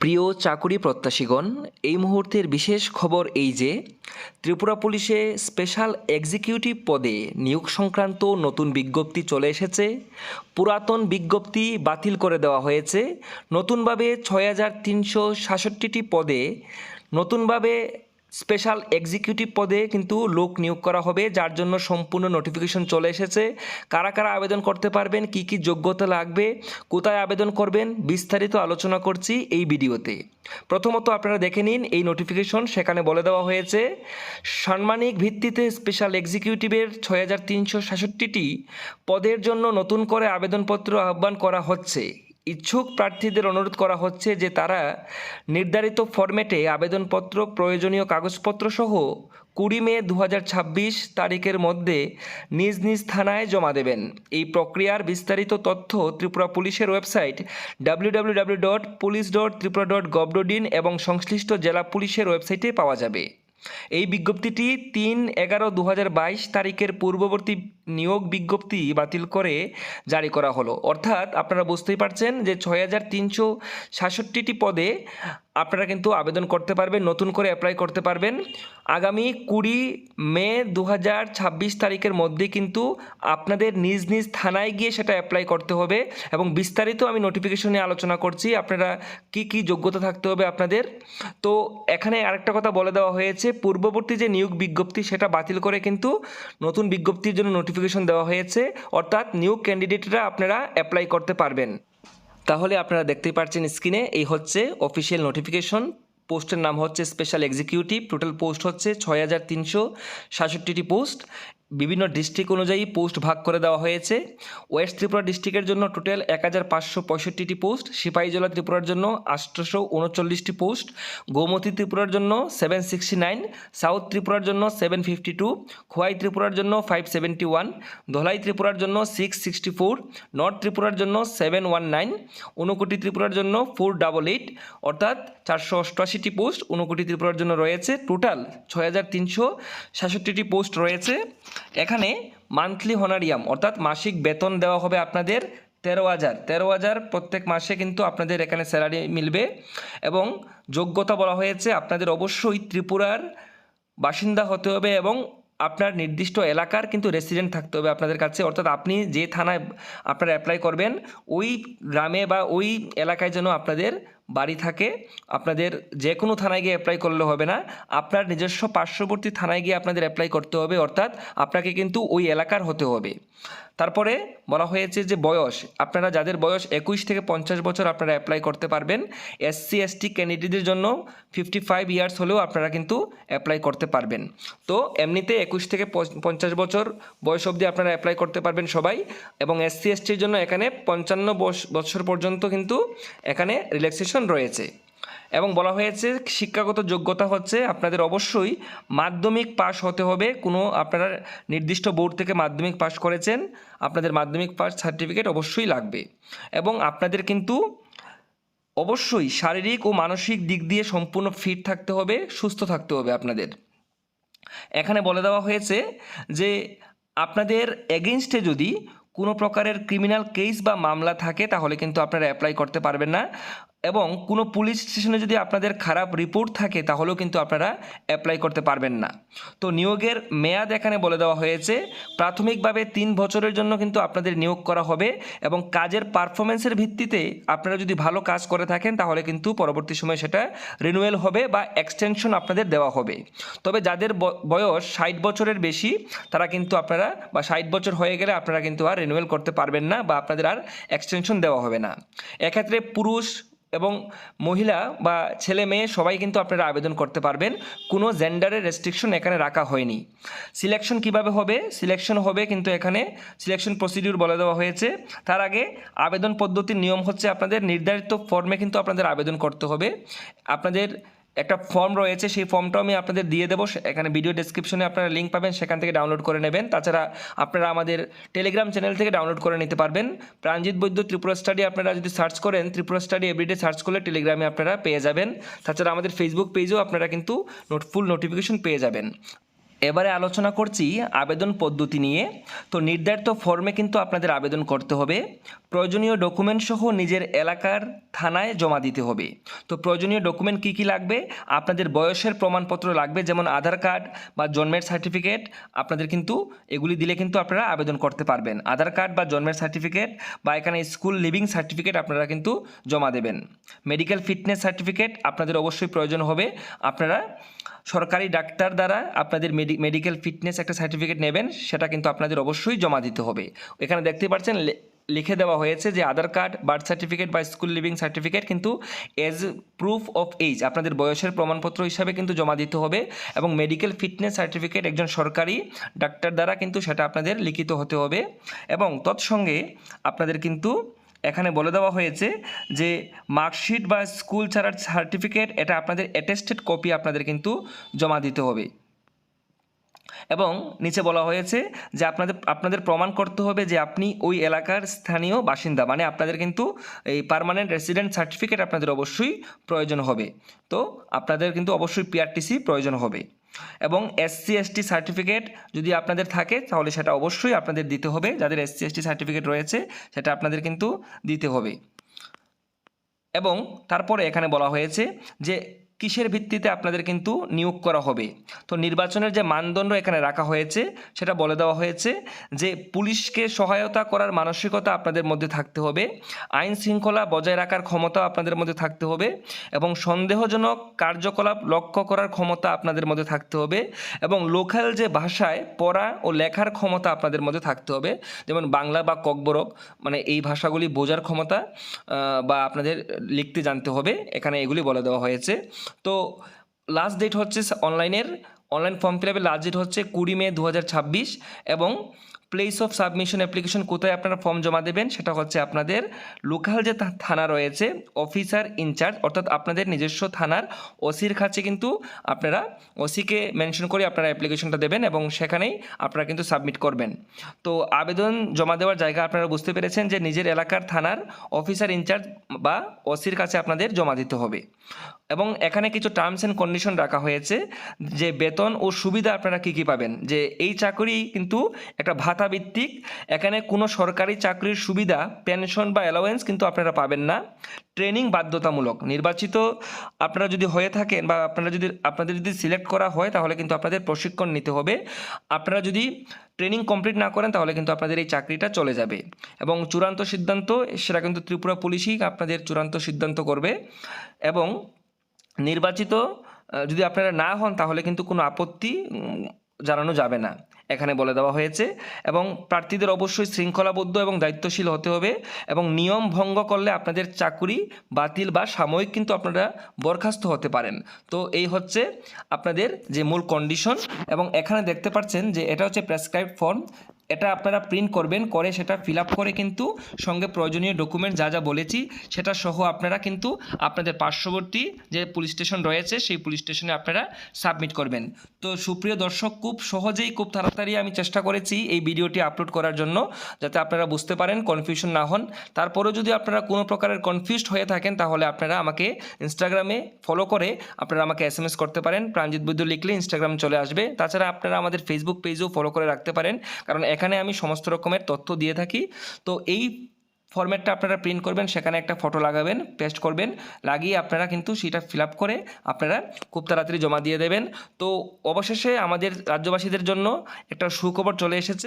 প্রিয় চাকুরি প্রত্যাশীগণ, এই মুহূর্তের বিশেষ খবর এই যে ত্রিপুরা পুলিশে স্পেশাল এক্সিকিউটিভ পদে নিয়োগ সংক্রান্ত নতুন বিজ্ঞপ্তি চলে এসেছে। পুরাতন বিজ্ঞপ্তি বাতিল করে দেওয়া হয়েছে। নতুনভাবে ৬,৩৬৭টি পদে নতুনভাবে স্পেশাল এক্সিকিউটিভ পদে কিন্তু লোক নিয়োগ করা হবে, যার জন্য সম্পূর্ণ নোটিফিকেশন চলে এসেছে। কারা কারা আবেদন করতে পারবেন, কি কি যোগ্যতা লাগবে, কোথায় আবেদন করবেন, বিস্তারিত আলোচনা করছি এই ভিডিওতে। প্রথমত আপনারা দেখে নিন এই নোটিফিকেশন। সেখানে বলে দেওয়া হয়েছে সাম্মানিক ভিত্তিতে স্পেশাল এক্সিকিউটিভের ৬,৩৬৭টি পদের জন্য নতুন করে আবেদনপত্র আহ্বান করা হচ্ছে। ইচ্ছুক প্রার্থীদের অনুরোধ করা হচ্ছে যে তারা নির্ধারিত ফরম্যাটে আবেদনপত্র, প্রয়োজনীয় কাগজপত্র সহ ২০ মে ২০২৬ তারিখের মধ্যে নিজ নিজ থানায় জমা দেবেন। এই প্রক্রিয়ার বিস্তারিত তথ্য ত্রিপুরা পুলিশের ওয়েবসাইট www.police.tripura.gov.in এবং সংশ্লিষ্ট জেলা পুলিশের ওয়েবসাইটে পাওয়া যাবে। এই বিজ্ঞপ্তিটি ৩/১১/২০২২ তারিখের পূর্ববর্তী নিয়োগ বিজ্ঞপ্তি বাতিল করে জারি করা হলো। অর্থাৎ আপনারা বুঝতেই পারছেন যে ৬,৩৬৭টি পদে আপনারা কিন্তু আবেদন করতে পারবেন, নতুন করে অ্যাপ্লাই করতে পারবেন। আগামী ২০ মে ২০২৬ তারিখের মধ্যে কিন্তু আপনাদের নিজ নিজ থানায় গিয়ে সেটা অ্যাপ্লাই করতে হবে এবং বিস্তারিত আমি নোটিফিকেশনে আলোচনা করছি আপনারা কি কি যোগ্যতা থাকতে হবে আপনাদের। তো এখানে আরেকটা কথা বলে দেওয়া হয়েছে, পূর্ববর্তী যে নিয়োগ বিজ্ঞপ্তি সেটা বাতিল করে কিন্তু নতুন বিজ্ঞপ্তির জন্য নোটিফিকেশন দেওয়া হয়েছে, অর্থাৎ নিউ ক্যান্ডিডেটরা আপনারা অ্যাপ্লাই করতে পারবেন। তাহলে আপনারা দেখতেই পাচ্ছেন স্ক্রিনে, এই হচ্ছে অফিসিয়াল নোটিফিকেশন। পোস্টের নাম হচ্ছে স্পেশাল এক্সিকিউটিভ। টোটাল পোস্ট হচ্ছে ৬,৩৬৭টি পোস্ট। বিভিন্ন ডিস্ট্রিক্ট অনুযায়ী পোস্ট ভাগ করে দেওয়া হয়েছে। ওয়েস্ট ত্রিপুরা ডিস্ট্রিক্টের জন্য টোটাল ১,৫৬৫টি পোস্ট, সিপাহীজলা ত্রিপুরার জন্য ৮৩৯টি পোস্ট, গোমতী ত্রিপুরার জন্য 769, সাউথ ত্রিপুরার জন্য 752, খোয়াই ত্রিপুরার জন্য 571, ধলাই ত্রিপুরার জন্য 664, নর্থ ত্রিপুরার জন্য 719, ঊনকোটি ত্রিপুরার জন্য 488, অর্থাৎ ৪৮৮টি পোস্ট ঊনকোটি ত্রিপুরার জন্য রয়েছে। টোটাল ৬,৩৬৭টি পোস্ট রয়েছে। এখানে মান্থলি হনারিয়াম অর্থাৎ মাসিক বেতন দেওয়া হবে আপনাদের ১৩,০০০ প্রত্যেক মাসে কিন্তু আপনাদের এখানে স্যালারি মিলবে। এবং যোগ্যতা বলা হয়েছে আপনাদের অবশ্যই ত্রিপুরার বাসিন্দা হতে হবে এবং আপনার নির্দিষ্ট এলাকার কিন্তু রেসিডেন্ট থাকতে হবে আপনাদের কাছে। অর্থাৎ আপনি যে থানায় আপনারা অ্যাপ্লাই করবেন ওই গ্রামে বা ওই এলাকায় যেন আপনাদের বাড়ি থাকে। আপনাদের যে কোনো থানায় গিয়ে অ্যাপ্লাই করলে হবে না, আপনার নিজস্ব পার্শ্ববর্তী থানায় গিয়ে আপনাদের অ্যাপ্লাই করতে হবে, অর্থাৎ আপনাকে কিন্তু ওই এলাকার হতে হবে। তারপরে বলা হয়েছে যে বয়স, আপনারা যাদের বয়স ২১ থেকে ৫০ বছর আপনারা অ্যাপ্লাই করতে পারবেন। SC ST ক্যান্ডিডেটদের জন্য 55 ইয়ার্স হলেও আপনারা কিন্তু অ্যাপ্লাই করতে পারবেন। তো এমনিতে ২১ থেকে ৫০ বছর বয়স অবধি আপনারা অ্যাপ্লাই করতে পারবেন সবাই। এবং SC STর জন্য এখানে ৫৫ বছর পর্যন্ত কিন্তু এখানে রিল্যাক্সেশন রয়েছে। এবং বলা হয়েছে শিক্ষাগত যোগ্যতা হচ্ছে আপনাদের অবশ্যই মাধ্যমিক পাস হতে হবে। কোনো আপনারা নির্দিষ্ট বোর্ড থেকে মাধ্যমিক পাস করেছেন, আপনাদের মাধ্যমিক পাস সার্টিফিকেট অবশ্যই লাগবে। এবং আপনাদের কিন্তু অবশ্যই শারীরিক ও মানসিক দিক দিয়ে সম্পূর্ণ ফিট থাকতে হবে, সুস্থ থাকতে হবে আপনাদের। এখানে বলে দেওয়া হয়েছে যে আপনাদের এগেইনস্টে যদি কোনো প্রকারের ক্রিমিনাল কেস বা মামলা থাকে তাহলে কিন্তু আপনারা অ্যাপ্লাই করতে পারবেন না। এবং কোনো পুলিশ স্টেশনে যদি আপনাদের খারাপ রিপোর্ট থাকে তাহলেও কিন্তু আপনারা অ্যাপ্লাই করতে পারবেন না। তো নিয়োগের মেয়াদ এখানে বলে দেওয়া হয়েছে প্রাথমিকভাবে ৩ বছরের জন্য কিন্তু আপনাদের নিয়োগ করা হবে এবং কাজের পারফরমেন্সের ভিত্তিতে আপনারা যদি ভালো কাজ করে থাকেন তাহলে কিন্তু পরবর্তী সময়ে সেটা রিনিউয়াল হবে বা এক্সটেনশন আপনাদের দেওয়া হবে। তবে যাদের বয়স ৬০ বছরের বেশি তারা কিন্তু আপনারা বা ৬০ বছর হয়ে গেলে আপনারা কিন্তু আর রিনিউয়াল করতে পারবেন না বা আপনাদের আর এক্সটেনশন দেওয়া হবে না। এক্ষেত্রে পুরুষ এবং মহিলা বা ছেলে মেয়ে সবাই কিন্তু আপনারা আবেদন করতে পারবেন, কোনো জেন্ডারের রেস্ট্রিকশন এখানে রাখা হয়নি। সিলেকশন কিভাবে হবে, সিলেকশন হবে কিন্তু এখানে সিলেকশন প্রসিডিউর বলে দেওয়া হয়েছে। তার আগে আবেদন পদ্ধতির নিয়ম হচ্ছে আপনাদের নির্ধারিত ফর্মে কিন্তু আপনাদের আবেদন করতে হবে। আপনাদের একটা ফর্ম রয়েছে, সেই ফর্মটাও আমি আপনাদের দিয়ে দেবো, এখানে ভিডিও ডেসক্রিপশনে আপনারা লিঙ্ক পাবেন, সেখান থেকে ডাউনলোড করে নেবেন। তাছাড়া আপনারা আমাদের টেলিগ্রাম চ্যানেল থেকে ডাউনলোড করে নিতে পারবেন। প্রাণজিৎ বৈদ্য ত্রিপুরা স্টাডি আপনারা যদি সার্চ করেন, ত্রিপুরা স্টাডি এভরিডে সার্চ করলে টেলিগ্রামে আপনারা পেয়ে যাবেন। তাছাড়া আমাদের ফেসবুক পেজেও আপনারা কিন্তু ফুল নোটিফিকেশন পেয়ে যাবেন। এবারে আলোচনা করছি আবেদন পদ্ধতি নিয়ে। তো নির্ধারিত ফর্মে কিন্তু আপনাদের আবেদন করতে হবে। প্রয়োজনীয় ডকুমেন্ট সহ নিজের এলাকার থানায় জমা দিতে হবে। তো প্রয়োজনীয় ডকুমেন্ট কী কী লাগবে? আপনাদের বয়সের প্রমাণপত্র লাগবে, যেমন আধার কার্ড বা জন্মের সার্টিফিকেট। আপনাদের কিন্তু এগুলি দিলে কিন্তু আপনারা আবেদন করতে পারবেন। আধার কার্ড বা জন্মের সার্টিফিকেট বা এখানে স্কুল লিভিং সার্টিফিকেট আপনারা কিন্তু জমা দেবেন। মেডিকেল ফিটনেস সার্টিফিকেট আপনাদের অবশ্যই প্রয়োজন হবে। আপনারা সরকারি ডাক্তার দ্বারা আপনাদের মেডিকেল ফিটনেস একটা সার্টিফিকেট নেবেন, সেটা কিন্তু আপনাদের অবশ্যই জমা দিতে হবে। এখানে দেখতে পাচ্ছেন লিখে দেওয়া হয়েছে যে আধার কার্ড, বার্থ সার্টিফিকেট বা স্কুল লিভিং সার্টিফিকেট কিন্তু এজ প্রুফ অফ এজ আপনাদের বয়সের প্রমাণপত্র হিসাবে কিন্তু জমা দিতে হবে। এবং মেডিকেল ফিটনেস সার্টিফিকেট একজন সরকারি ডাক্তার দ্বারা কিন্তু সেটা আপনাদের লিখিত হতে হবে। এবং তৎসঙ্গে আপনাদের কিন্তু এখানে বলে দেওয়া হয়েছে যে মার্কশিট বা স্কুল ছাড়ার সার্টিফিকেট, এটা আপনাদের অ্যাটেস্টেড কপি আপনাদের কিন্তু জমা দিতে হবে। এবং নিচে বলা হয়েছে যে আপনাদের প্রমাণ করতে হবে যে আপনি ওই এলাকার স্থানীয় বাসিন্দা, মানে আপনাদের কিন্তু এই পার্মানেন্ট রেসিডেন্ট সার্টিফিকেট আপনাদের অবশ্যই প্রয়োজন হবে। তো আপনাদের কিন্তু অবশ্যই পিআরটিসি প্রয়োজন হবে। এবং এসসি এসটি সার্টিফিকেট যদি আপনাদের থাকে তাহলে সেটা অবশ্যই আপনাদের দিতে হবে। যাদের এসসি এসটি সার্টিফিকেট রয়েছে সেটা আপনাদের কিন্তু দিতে হবে। এবং তারপরে এখানে বলা হয়েছে যে কিসের ভিত্তিতে আপনাদের কিন্তু নিয়োগ করা হবে। তো নির্বাচনের যে মানদণ্ড এখানে রাখা হয়েছে সেটা বলে দেওয়া হয়েছে যে পুলিশকে সহায়তা করার মানসিকতা আপনাদের মধ্যে থাকতে হবে, আইন শৃঙ্খলা বজায় রাখার ক্ষমতা আপনাদের মধ্যে থাকতে হবে, এবং সন্দেহজনক কার্যকলাপ লক্ষ্য করার ক্ষমতা আপনাদের মধ্যে থাকতে হবে, এবং লোকাল যে ভাষায় পড়া ও লেখার ক্ষমতা আপনাদের মধ্যে থাকতে হবে, যেমন বাংলা বা ককবরক, মানে এই ভাষাগুলি বোঝার ক্ষমতা বা আপনাদের লিখতে জানতে হবে। এখানে এগুলি বলে দেওয়া হয়েছে। তো লাস্ট ডেট হচ্ছে অনলাইন ফর্ম ফিল আপের লাস্ট ডেট হচ্ছে 20 মে 2026। এবং প্লেস অফ সাবমিশন অ্যাপ্লিকেশন কোথায় আপনারা ফর্ম জমা দেবেন সেটা হচ্ছে আপনাদের লোকাল যে থানা রয়েছে অফিসার ইনচার্জ, অর্থাৎ আপনাদের নিজস্ব থানার ওসির কাছে কিন্তু আপনারা ওসিকে মেনশন করে আপনারা অ্যাপ্লিকেশনটা দেবেন এবং সেখানেই আপনারা কিন্তু সাবমিট করবেন। তো আবেদন জমা দেওয়ার জায়গা আপনারা বুঝতে পেরেছেন যে নিজের এলাকার থানার অফিসার ইনচার্জ বা ওসির কাছে আপনাদের জমা দিতে হবে। এবং এখানে কিছু টার্মস অ্যান্ড কন্ডিশন রাখা হয়েছে যে বেতন ও সুবিধা আপনারা কী কী পাবেন। যে এই চাকরি কিন্তু একটা ভাতা ভিত্তিক, এখানে কোনো সরকারি চাকরির সুবিধা, পেনশন বা অ্যালাওয়েন্স কিন্তু আপনারা পাবেন না। ট্রেনিং বাধ্যতামূলক, নির্বাচিত আপনারা যদি হয়ে থাকেন বা আপনাদের যদি সিলেক্ট করা হয় তাহলে কিন্তু আপনাদের প্রশিক্ষণ নিতে হবে। আপনারা যদি ট্রেনিং কমপ্লিট না করেন তাহলে কিন্তু আপনাদের এই চাকরিটা চলে যাবে। এবং চূড়ান্ত সিদ্ধান্ত সেটা কিন্তু ত্রিপুরা পুলিশই আপনাদের চূড়ান্ত সিদ্ধান্ত করবে। এবং নির্বাচিত যদি আপনারা না হন তাহলে কিন্তু কোনো আপত্তি জানানো যাবে না, এখানে বলে দেওয়া হয়েছে। এবং প্রার্থীদের অবশ্যই শৃঙ্খলাবদ্ধ এবং দায়িত্বশীল হতে হবে, এবং নিয়ম ভঙ্গ করলে আপনাদের চাকরি বাতিল বা সাময়িক কিন্তু আপনারা বরখাস্ত হতে পারেন। তো এই হচ্ছে আপনাদের যে মূল কন্ডিশন। এবং এখানে দেখতে পাচ্ছেন যে এটা হচ্ছে প্রেসক্রাইব ফর্ম, এটা আপনারা প্রিন্ট করবেন, করে সেটা ফিল আপ করে কিন্তু সঙ্গে প্রয়োজনীয় ডকুমেন্ট যা যা বলেছি সেটা সহ আপনারা কিন্তু আপনাদের পার্শ্ববর্তী যে পুলিশ স্টেশন রয়েছে সেই পুলিশ স্টেশনে আপনারা সাবমিট করবেন। তো সুপ্রিয় দর্শক, খুব সহজেই খুব তাড়াতাড়ি আমি চেষ্টা করেছি এই ভিডিওটি আপলোড করার জন্য যাতে আপনারা বুঝতে পারেন, কনফিউশন না হন। তারপরেও যদি আপনারা কোনো প্রকারের কনফিউজড হয়ে থাকেন তাহলে আপনারা আমাকে ইনস্টাগ্রামে ফলো করে আপনারা আমাকে SMS করতে পারেন। প্রাণজিৎ বৈদ্য লিখলে ইনস্টাগ্রাম চলে আসবে। তাছাড়া আপনারা আমাদের ফেসবুক পেজও ফলো করে রাখতে পারেন, কারণ এখানে আমি সমস্ত রকমের তথ্য দিয়ে থাকি। তো এই ফরম্যাটটা আপনারা প্রিন্ট করবেন, সেখানে একটা ফটো লাগাবেন, পেস্ট করবেন, লাগিয়ে আপনারা কিন্তু সেটা ফিল আপ করে আপনারা খুব তাড়াতাড়ি জমা দিয়ে দেবেন। তো অবশেষে আমাদের রাজ্যবাসীদের জন্য একটা সুখবর চলে এসেছে।